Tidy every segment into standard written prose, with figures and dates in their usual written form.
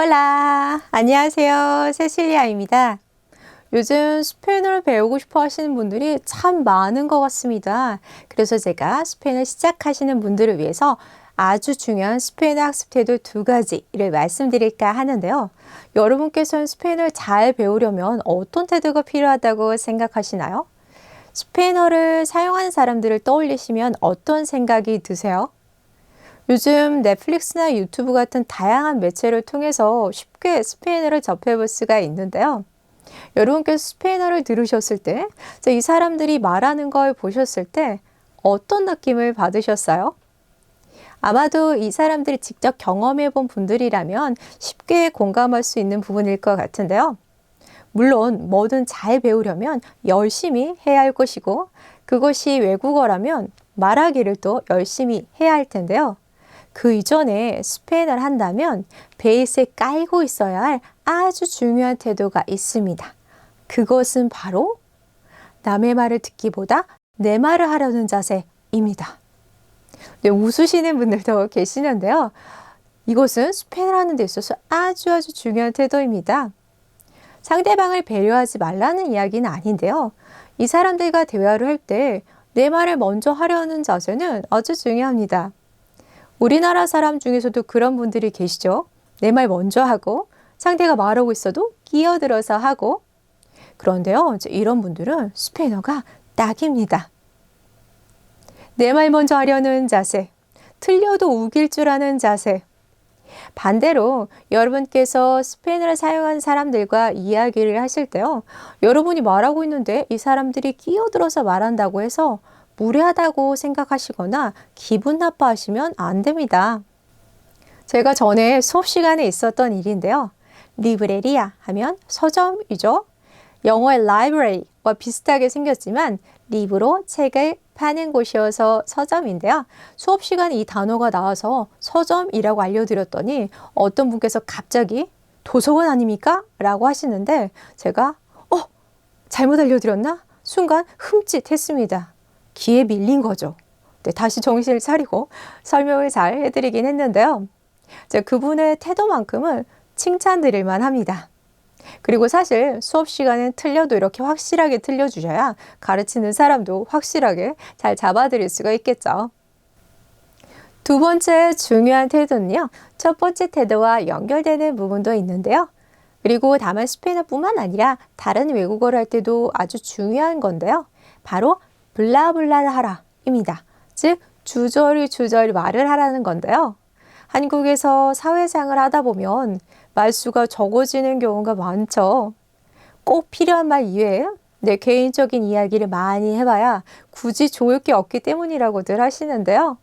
홀라! 안녕하세요. 세실리아입니다. 요즘 스페인어를 배우고 싶어 하시는 분들이 참 많은 것 같습니다. 그래서 제가 스페인어 시작하시는 분들을 위해서 아주 중요한 스페인어 학습 태도 2가지를 말씀드릴까 하는데요. 여러분께서는 스페인어를 잘 배우려면 어떤 태도가 필요하다고 생각하시나요? 스페인어를 사용하는 사람들을 떠올리시면 어떤 생각이 드세요? 요즘 넷플릭스나 유튜브 같은 다양한 매체를 통해서 쉽게 스페인어를 접해볼 수가 있는데요. 여러분께서 스페인어를 들으셨을 때, 이 사람들이 말하는 걸 보셨을 때 어떤 느낌을 받으셨어요? 아마도 이 사람들이 직접 경험해 본 분들이라면 쉽게 공감할 수 있는 부분일 것 같은데요. 물론 뭐든 잘 배우려면 열심히 해야 할 것이고, 그것이 외국어라면 말하기를 또 열심히 해야 할 텐데요. 그 이전에 스페인어를 한다면 베이스에 깔고 있어야 할 아주 중요한 태도가 있습니다. 그것은 바로 남의 말을 듣기보다 내 말을 하려는 자세입니다. 네, 웃으시는 분들도 계시는데요. 이것은 스페인어를 하는 데 있어서 아주 중요한 태도입니다. 상대방을 배려하지 말라는 이야기는 아닌데요. 이 사람들과 대화를 할 때 내 말을 먼저 하려는 자세는 아주 중요합니다. 우리나라 사람 중에서도 그런 분들이 계시죠. 내 말 먼저 하고 상대가 말하고 있어도 끼어들어서 하고. 그런데요, 이런 분들은 스페인어가 딱입니다. 내 말 먼저 하려는 자세, 틀려도 우길 줄 아는 자세. 반대로 여러분께서 스페인어를 사용하는 사람들과 이야기를 하실 때요, 여러분이 말하고 있는데 이 사람들이 끼어들어서 말한다고 해서 무례하다고 생각하시거나 기분 나빠하시면 안 됩니다. 제가 전에 수업 시간에 있었던 일인데요. 리브레리아 하면 서점이죠. 영어의 library와 비슷하게 생겼지만 리브로 책을 파는 곳이어서 서점인데요. 수업 시간에 이 단어가 나와서 서점이라고 알려드렸더니 어떤 분께서 갑자기 도서관 아닙니까? 라고 하시는데 제가 잘못 알려드렸나? 순간 흠칫했습니다. 기에 밀린 거죠. 네, 다시 정신을 차리고 설명을 잘 해드리긴 했는데요. 그분의 태도만큼은 칭찬드릴만 합니다. 그리고 사실 수업 시간엔 틀려도 이렇게 확실하게 틀려주셔야 가르치는 사람도 확실하게 잘 잡아드릴 수가 있겠죠. 두 번째 중요한 태도는요. 첫 번째 태도와 연결되는 부분도 있는데요. 그리고 다만 스페인어뿐만 아니라 다른 외국어를 할 때도 아주 중요한 건데요. 바로 블라블라를 하라 입니다. 즉 주저리 말을 하라는 건데요. 한국에서 사회생활을 하다 보면 말수가 적어지는 경우가 많죠. 꼭 필요한 말 이외에 내 개인적인 이야기를 많이 해봐야 굳이 좋을 게 없기 때문이라고들 하시는데요.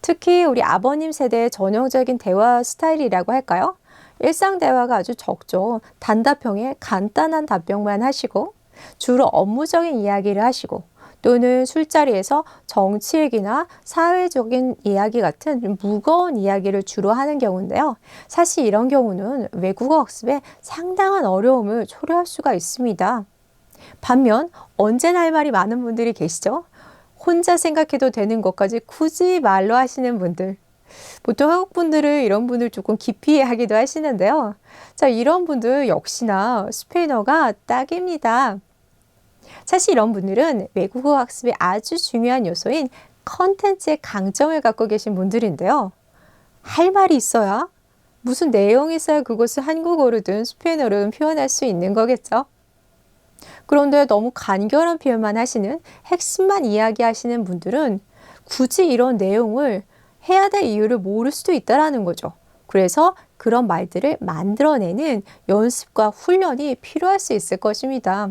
특히 우리 아버님 세대의 전형적인 대화 스타일이라고 할까요? 일상 대화가 아주 적죠. 단답형에 간단한 답변만 하시고 주로 업무적인 이야기를 하시고 또는 술자리에서 정치 얘기나 사회적인 이야기 같은 무거운 이야기를 주로 하는 경우인데요. 사실 이런 경우는 외국어 학습에 상당한 어려움을 초래할 수가 있습니다. 반면 언제나 할 말이 많은 분들이 계시죠. 혼자 생각해도 되는 것까지 굳이 말로 하시는 분들. 보통 한국 분들은 이런 분들 조금 기피하기도 하시는데요. 이런 분들 역시나 스페인어가 딱입니다. 사실 이런 분들은 외국어 학습의 아주 중요한 요소인 컨텐츠의 강점을 갖고 계신 분들인데요. 할 말이 있어야, 무슨 내용이 있어야 그것을 한국어로든 스페인어로든 표현할 수 있는 거겠죠. 그런데 너무 간결한 표현만 하시는, 핵심만 이야기하시는 분들은 굳이 이런 내용을 해야 될 이유를 모를 수도 있다는 거죠. 그래서 그런 말들을 만들어내는 연습과 훈련이 필요할 수 있을 것입니다.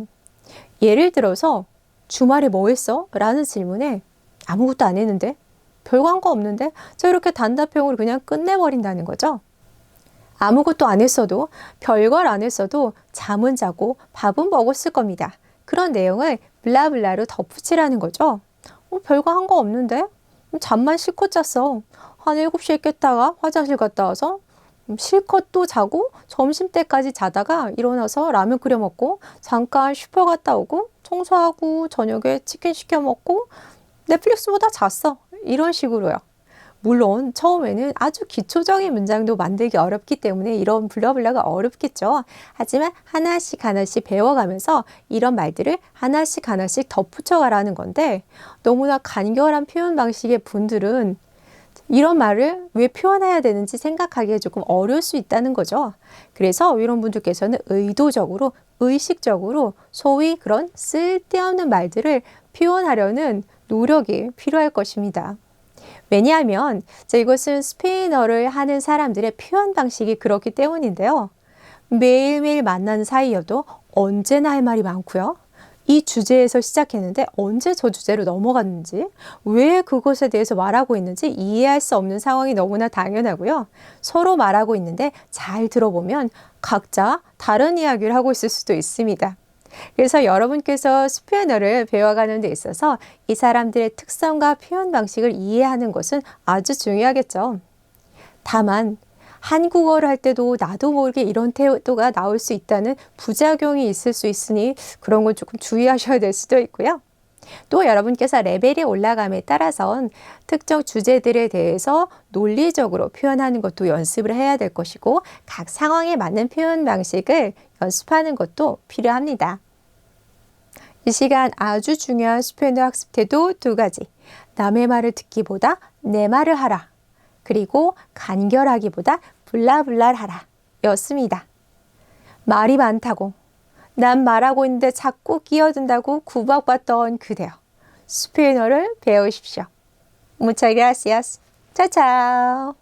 예를 들어서 주말에 뭐 했어? 라는 질문에 아무것도 안 했는데? 별 광고 없는데? 이렇게 단답형으로 그냥 끝내버린다는 거죠. 아무것도 안 했어도 별걸 안 했어도 잠은 자고 밥은 먹었을 겁니다. 그런 내용을 블라블라로 덧붙이라는 거죠. 별거 한 거 없는데? 잠만 실컷 잤어. 한 7시에 깼다가 화장실 갔다 와서 실컷 또 자고 점심때까지 자다가 일어나서 라면 끓여 먹고 잠깐 슈퍼 갔다 오고 청소하고 저녁에 치킨 시켜 먹고 넷플릭스 보다 잤어. 이런 식으로요. 물론 처음에는 아주 기초적인 문장도 만들기 어렵기 때문에 이런 블러블러가 어렵겠죠. 하지만 하나씩 하나씩 배워가면서 이런 말들을 하나씩 하나씩 덧붙여가라는 건데, 너무나 간결한 표현 방식의 분들은 이런 말을 왜 표현해야 되는지 생각하기에 조금 어려울 수 있다는 거죠. 그래서 이런 분들께서는 의도적으로, 의식적으로 소위 그런 쓸데없는 말들을 표현하려는 노력이 필요할 것입니다. 왜냐하면 이것은 스페인어를 하는 사람들의 표현 방식이 그렇기 때문인데요. 매일매일 만나는 사이여도 언제나 할 말이 많고요. 이 주제에서 시작했는데 언제 저 주제로 넘어갔는지, 왜 그것에 대해서 말하고 있는지 이해할 수 없는 상황이 너무나 당연하고요. 서로 말하고 있는데 잘 들어보면 각자 다른 이야기를 하고 있을 수도 있습니다. 그래서 여러분께서 스페인어를 배워가는 데 있어서 이 사람들의 특성과 표현 방식을 이해하는 것은 아주 중요하겠죠. 다만 한국어를 할 때도 나도 모르게 이런 태도가 나올 수 있다는 부작용이 있을 수 있으니 그런 건 조금 주의하셔야 될 수도 있고요. 또 여러분께서 레벨이 올라감에 따라선 특정 주제들에 대해서 논리적으로 표현하는 것도 연습을 해야 될 것이고, 각 상황에 맞는 표현 방식을 연습하는 것도 필요합니다. 이 시간 아주 중요한 스페인어 학습 태도 2가지. 남의 말을 듣기보다 내 말을 하라. 그리고 간결하기보다 블라블라를 하라 였습니다. 말이 많다고, 난 말하고 있는데 자꾸 끼어든다고 구박받던 그대여, 스페인어를 배우십시오. Muchas gracias. Chao, chao.